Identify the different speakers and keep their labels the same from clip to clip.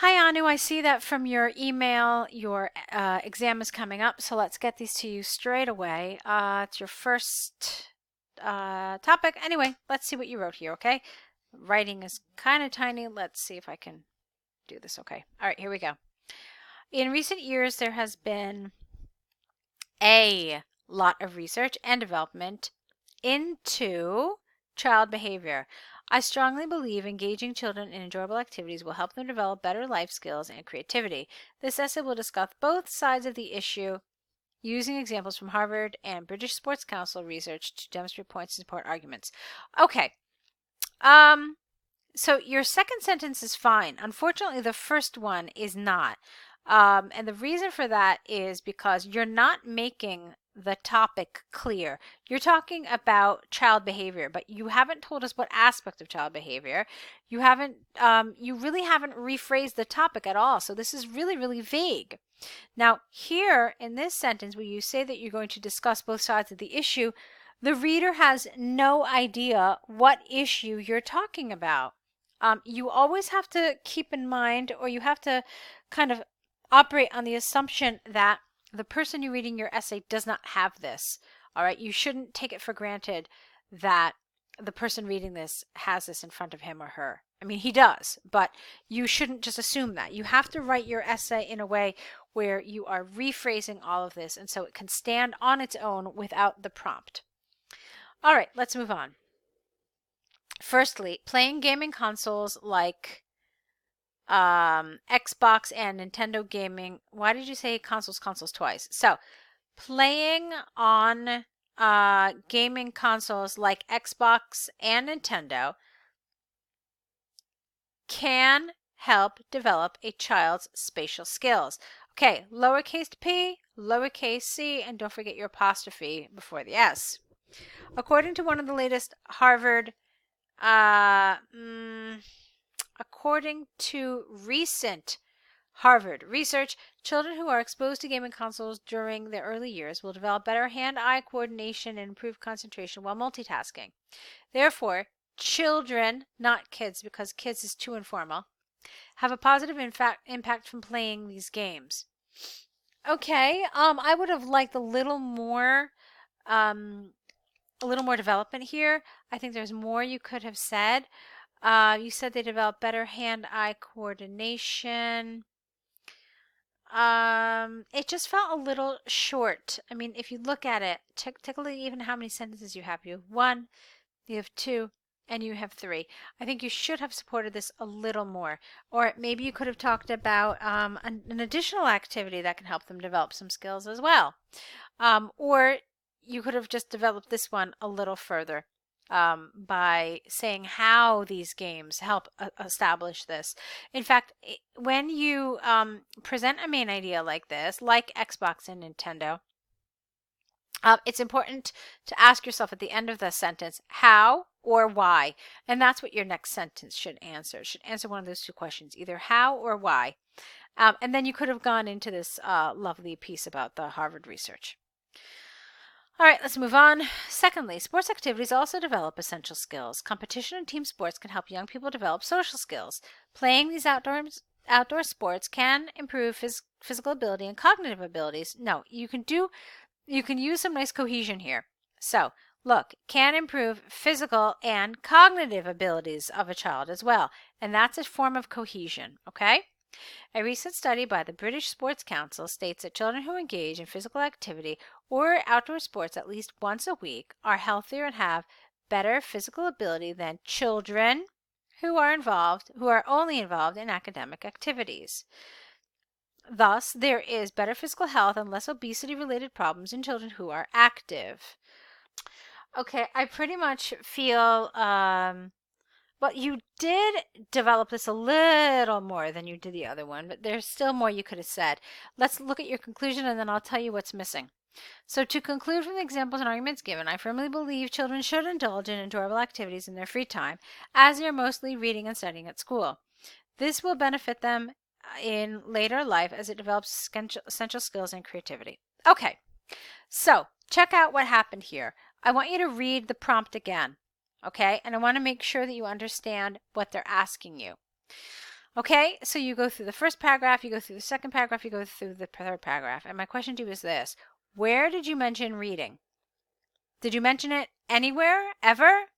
Speaker 1: Hi, Anu. I see that from your email, your exam is coming up, so let's get these to you straight away. It's your first topic. Anyway, let's see what you wrote here, okay? Writing is kind of tiny. Let's see if I can do this okay. All right, here we go. In recent years, there has been a lot of research and development into child behavior. I strongly believe engaging children in enjoyable activities will help them develop better life skills and creativity. This essay will discuss both sides of the issue using examples from Harvard and British Sports Council research to demonstrate points and support arguments. Okay. So your second sentence is fine. Unfortunately, the first one is not. And the reason for that is because you're not making the topic clear. You're talking about child behavior, but you haven't told us what aspect of child behavior. You really haven't rephrased the topic at all. So this is really, really vague. Now, here in this sentence, where you say that you're going to discuss both sides of the issue, the reader has no idea what issue you're talking about. You always have to keep in mind, or you have to kind of operate on the assumption that the person you're reading your essay does not have this. All right, you shouldn't take it for granted that the person reading this has this in front of him or her. I mean, he does, but you shouldn't just assume that. You have to write your essay in a way where you are rephrasing all of this, and so it can stand on its own without the prompt. All right, let's move on. Firstly, playing gaming consoles like Xbox and Nintendo gaming. Why did you say consoles twice? So, playing on gaming consoles like Xbox and Nintendo can help develop a child's spatial skills. Okay, lowercase p, lowercase c, and don't forget your apostrophe before the s. According to one of the latest Harvard according to recent Harvard research, children who are exposed to gaming consoles during their early years will develop better hand-eye coordination and improve concentration while multitasking. Therefore, children, not kids because kids is too informal, have a positive impact from playing these games. Okay, I would have liked a little more development here. I think there's more you could have said. You said they develop better hand-eye coordination. It just felt a little short. I mean, if you look at it, take a look even how many sentences you have. You have one, you have two, and you have three. I think you should have supported this a little more. Or maybe you could have talked about an additional activity that can help them develop some skills as well. Or you could have just developed this one a little further. By saying how these games help establish this. In fact, when you present a main idea like this, like Xbox and Nintendo, it's important to ask yourself at the end of the sentence, how or why? And that's what your next sentence should answer. It should answer one of those two questions, either how or why. And then you could have gone into this lovely piece about the Harvard research. All right, let's move on. Secondly, sports activities also develop essential skills. Competition and team sports can help young people develop social skills. Playing these outdoor sports can improve physical ability and cognitive abilities. No, you can use some nice cohesion here. So, look, can improve physical and cognitive abilities of a child as well. And that's a form of cohesion, okay? A recent study by the British Sports Council states that children who engage in physical activity or outdoor sports at least once a week are healthier and have better physical ability than children who are only involved in academic activities. Thus, there is better physical health and less obesity-related problems in children who are active. Okay, I pretty much feel well, you did develop this a little more than you did the other one, but there's still more you could have said. Let's look at your conclusion and then I'll tell you what's missing. So to conclude from the examples and arguments given, I firmly believe children should indulge in enjoyable activities in their free time, as they are mostly reading and studying at school. This will benefit them in later life as it develops essential skills and creativity. Okay, so check out what happened here. I want you to read the prompt again. Okay, and I want to make sure that you understand what they're asking you. Okay, so you go through the first paragraph, you go through the second paragraph, you go through the third paragraph. And my question to you is this: where did you mention reading? Did you mention it anywhere, ever?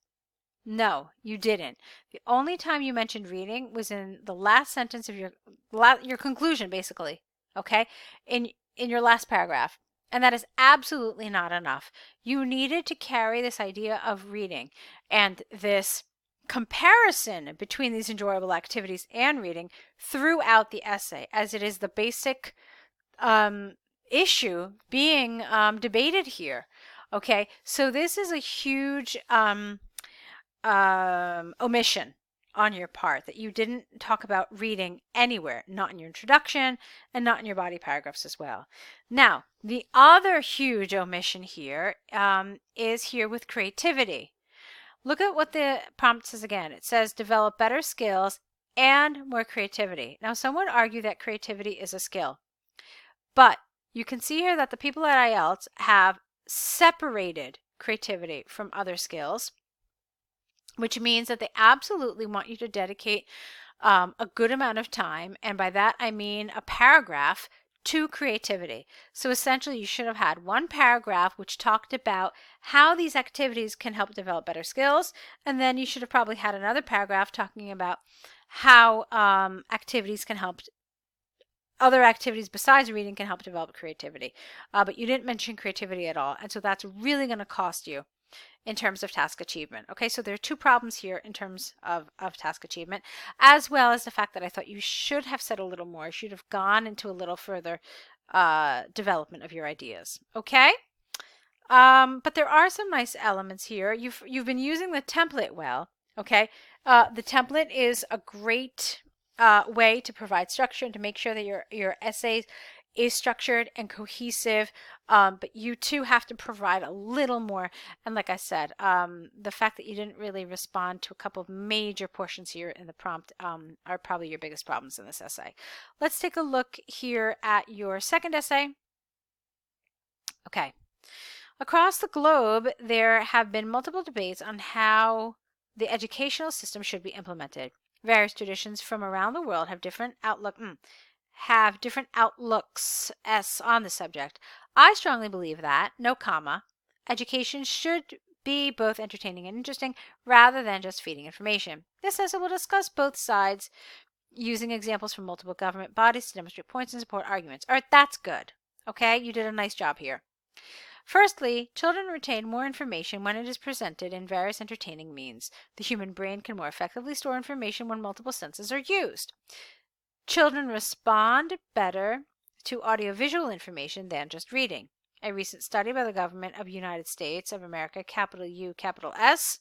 Speaker 1: No, you didn't. The only time you mentioned reading was in the last sentence of your conclusion, basically. Okay, in your last paragraph, and that is absolutely not enough. You needed to carry this idea of reading and this comparison between these enjoyable activities and reading throughout the essay, as it is the basic issue being debated here. Okay, so this is a huge omission on your part, that you didn't talk about reading anywhere, not in your introduction and not in your body paragraphs as well. Now, the other huge omission here is here with creativity. Look at what the prompt says again. It says develop better skills and more creativity. Now, some would argue that creativity is a skill, but you can see here that the people at IELTS have separated creativity from other skills, which means that they absolutely want you to dedicate a good amount of time, and by that I mean a paragraph, to creativity. So essentially you should have had one paragraph which talked about how these activities can help develop better skills, and then you should have probably had another paragraph talking about how activities can help, other activities besides reading can help develop creativity. But you didn't mention creativity at all, and so that's really going to cost you in terms of task achievement. Okay, so there are two problems here in terms of task achievement, as well as the fact that I thought you should have said a little more. You should have gone into a little further development of your ideas. Okay, but there are some nice elements here. You've been using the template well. Okay, the template is a great way to provide structure and to make sure that your essays is structured and cohesive, but you too have to provide a little more. And like I said, the fact that you didn't really respond to a couple of major portions here in the prompt are probably your biggest problems in this essay. Let's take a look here at your second essay. Okay. Across the globe, there have been multiple debates on how the educational system should be implemented. Various traditions from around the world have different outlooks on the subject. I strongly believe that, no comma, education should be both entertaining and interesting rather than just feeding information. This essay will discuss both sides using examples from multiple government bodies to demonstrate points and support arguments. All right, that's good. Okay, you did a nice job here. Firstly, children retain more information when it is presented in various entertaining means. The human brain can more effectively store information when multiple senses are used. Children respond better to audiovisual information than just reading. A recent study by the government of the United States of America, capital U, capital S,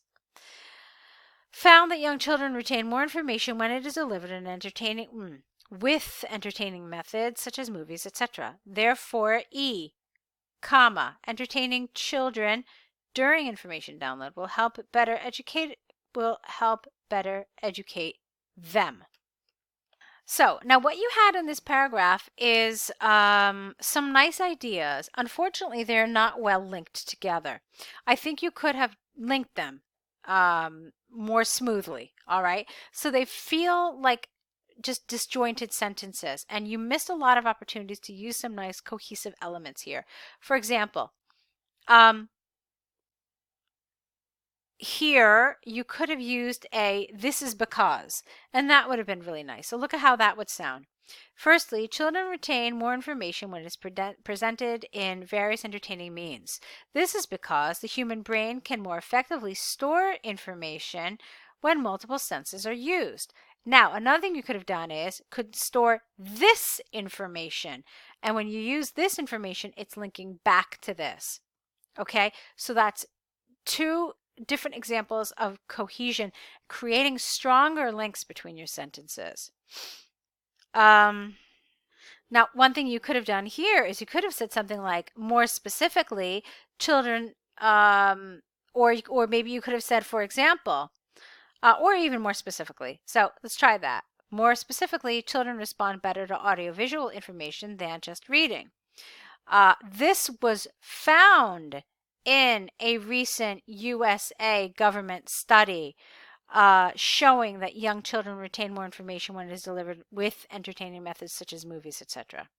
Speaker 1: found that young children retain more information when it is delivered in with entertaining methods such as movies, etc. Therefore, entertaining children during information download will help better educate them. So now what you had in this paragraph is some nice ideas. Unfortunately, they're not well linked together. I think you could have linked them more smoothly, all right? So they feel like just disjointed sentences, and you missed a lot of opportunities to use some nice cohesive elements here. For example, here you could have used a "this is because," and that would have been really nice. So look at how that would sound. Firstly, children retain more information when it is presented in various entertaining means. This is because the human brain can more effectively store information when multiple senses are used. Now, another thing you could have done is could store this information. And when you use this information, it's linking back to this. Okay, so that's two different examples of cohesion, creating stronger links between your sentences. Now, one thing you could have done here is you could have said something like, more specifically, children, or maybe you could have said, for example, or even more specifically. So let's try that. More specifically, children respond better to audiovisual information than just reading. This was found in a recent USA government study. showing that young children retain more information when it is delivered with entertaining methods such as movies, etc.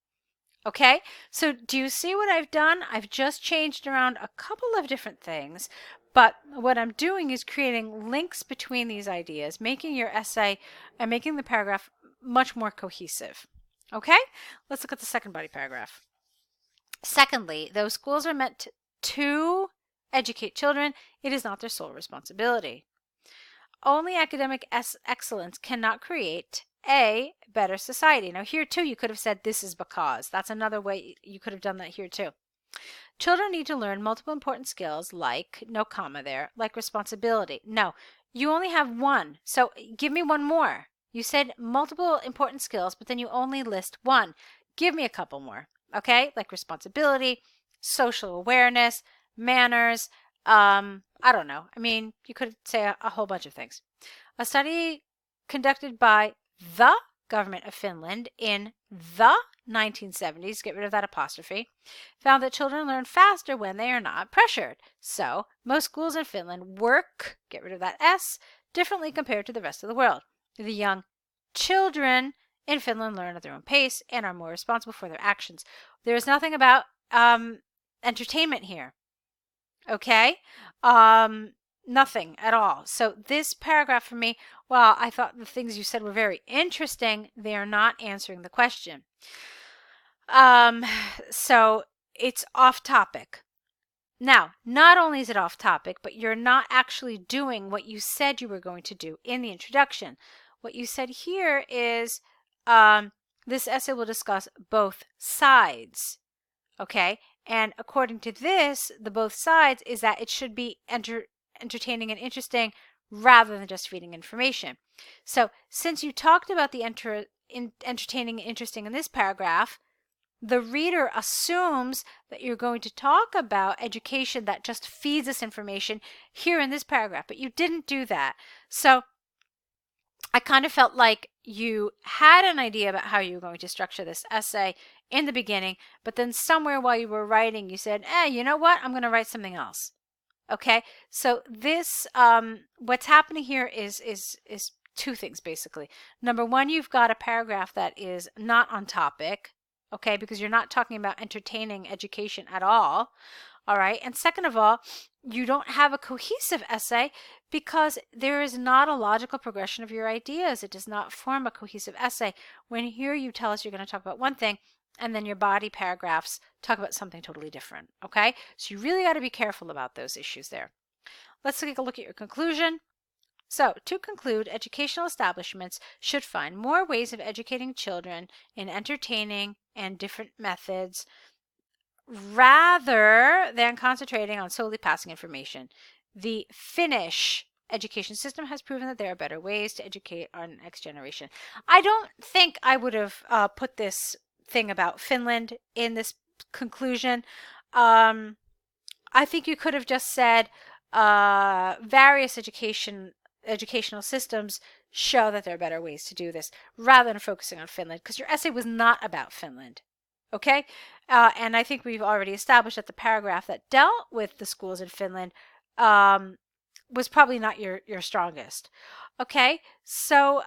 Speaker 1: Okay, so do you see what I've done? I've just changed around a couple of different things, but what I'm doing is creating links between these ideas, making your essay and making the paragraph much more cohesive. Okay, let's look at the second body paragraph. Secondly, though schools are meant to educate children, it is not their sole responsibility. Only academic excellence cannot create a better society. Now here too, you could have said this is because. That's another way you could have done that here too. Children need to learn multiple important skills like, no comma there, like responsibility. No, you only have one. So give me one more. You said multiple important skills, but then you only list one. Give me a couple more, okay? Like responsibility, social awareness, manners, I don't know. I mean, you could say a whole bunch of things. A study conducted by the government of Finland in the 1970s, get rid of that apostrophe, found that children learn faster when they are not pressured. So, most schools in Finland work, get rid of that S, differently compared to the rest of the world. The young children in Finland learn at their own pace and are more responsible for their actions. There is nothing about entertainment here. Okay? Nothing at all. So this paragraph for me, while I thought the things you said were very interesting, they are not answering the question. So it's off topic. Now, not only is it off topic, but you're not actually doing what you said you were going to do in the introduction. What you said here is this essay will discuss both sides. Okay? And according to this, the both sides is that it should be entertaining and interesting rather than just feeding information. So since you talked about the entertaining and interesting in this paragraph, the reader assumes that you're going to talk about education that just feeds us information here in this paragraph, but you didn't do that. So I kind of felt like you had an idea about how you were going to structure this essay in the beginning, but then somewhere while you were writing, you said, you know what? I'm going to write something else. Okay, so this, what's happening here is two things basically. Number one, you've got a paragraph that is not on topic, okay, because you're not talking about entertaining education at all. All right, and second of all, you don't have a cohesive essay because there is not a logical progression of your ideas. It does not form a cohesive essay. When here you tell us you're going to talk about one thing, and then your body paragraphs talk about something totally different, okay? So you really got to be careful about those issues there. Let's take a look at your conclusion. So, to conclude, educational establishments should find more ways of educating children in entertaining and different methods rather than concentrating on solely passing information. The Finnish education system has proven that there are better ways to educate our next generation. I don't think I would have put this thing about Finland in this conclusion. I think you could have just said various educational systems show that there are better ways to do this rather than focusing on Finland, because your essay was not about Finland. Okay, and I think we've already established that the paragraph that dealt with the schools in Finland was probably not your strongest. Okay, so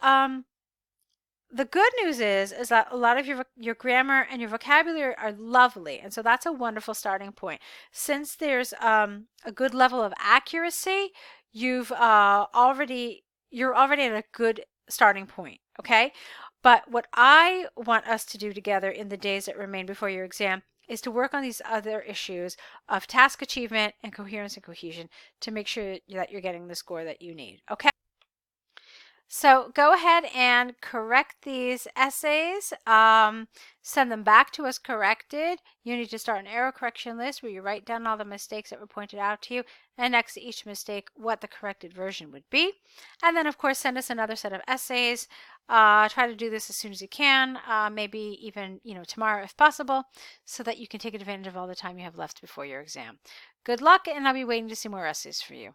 Speaker 1: the good news is that a lot of your grammar and your vocabulary are lovely, and so that's a wonderful starting point. Since there's a good level of accuracy, you're already at a good starting point. Okay, but what I want us to do together in the days that remain before your exam is to work on these other issues of task achievement and coherence and cohesion to make sure that you're getting the score that you need. Okay. So go ahead and correct these essays. Send them back to us corrected. You need to start an error correction list where you write down all the mistakes that were pointed out to you, and next to each mistake what the corrected version would be. And then of course send us another set of essays. Try to do this as soon as you can, maybe even tomorrow if possible, so that you can take advantage of all the time you have left before your exam. Good luck, and I'll be waiting to see more essays for you.